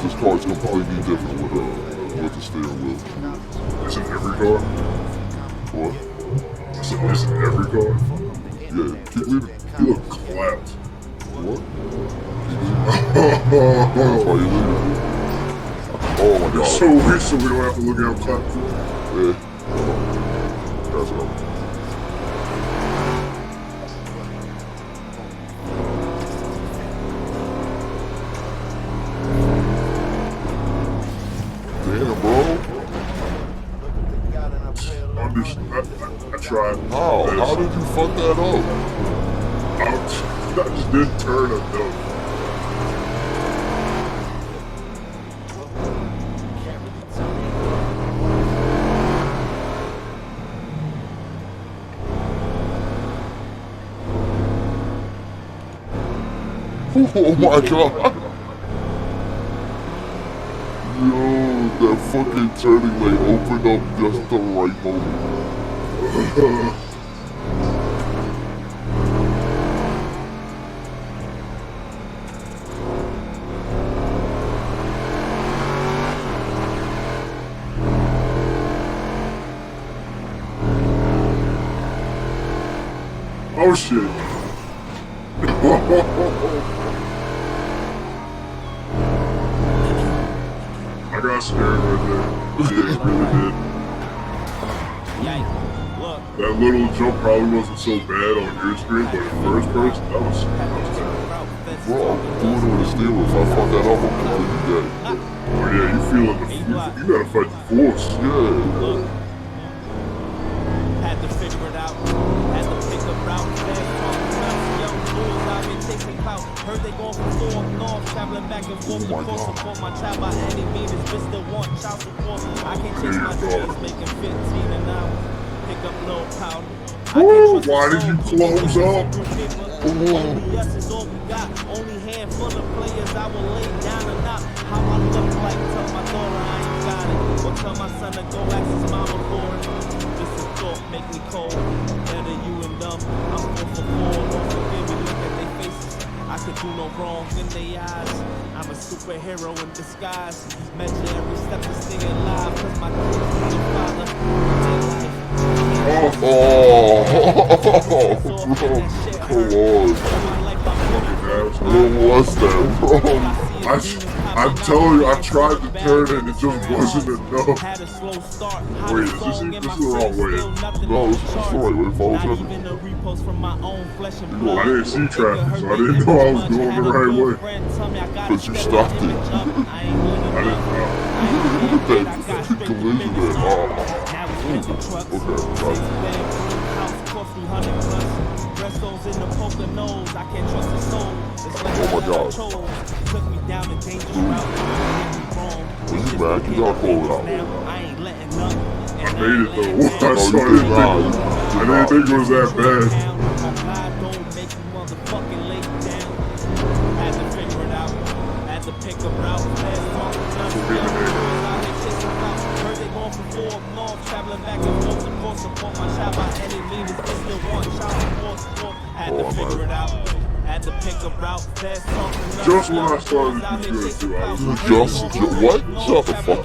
This car is completely different with the steering wheel. Is it every car? What? Is it every car? Yeah, keep leaving. You look clapped. What? That's why you leaving. Oh my god. So we don't have to look at him clap for it? Yeah. That's all. Damn, bro. I tried. How did you fuck that up? I just didn't turn enough. Oh my god. Yo, that fucking turning lane opened up just at the right moment. Oh shit. I got scared right there. Yeah, I really did. That little jump probably wasn't so bad on your screen, but in first person, that was bad. Bro, I'm doing it with the steering wheel. If I fuck that up, I'm completely dead. Oh yeah, you feeling the, you gotta fight the force. Yeah. Had to figure it out. Had to pick a route. Young bulls out here chasing clout. Heard they going from north, traveling back and forth. Support my child by any means. Bitch still want child support. I can't chase my dreams, making 15 an hour. Pick up little powder. Woo, why did you close up? Only us is all we got. Only handful of players I will lay down and out. How I look like, tell my daughter I ain't got it. Or tell my son to go ask his mama for it. This is thought, make me cold. Better you and them. I'm 4 for 4. Don't forgive me, look at their faces. I could do no wrong in their eyes. I'm a superhero in disguise. Measure every step to stay alive. Cause my kids need a father. Oh, bro, come on. What was that, bro? I'm telling you, I tried to turn it, it just wasn't enough. Wait, is this the wrong way? No, this is the right way. Follow traffic. I didn't see traffic, so I didn't know I was going the right way. But you stopped it. I didn't know. That collision there. Oh. Oh my god. When you back, you gotta pull it out. I made it though. I didn't think it was that bad. Had to figure it out. Had to pick a route. Heard they going from 4 north, traveling back and forth, support my child by any means. They still want child support. Had to figure it out. Had to pick a route. Just when I started to do it, I was Just what? Shut the fuck up.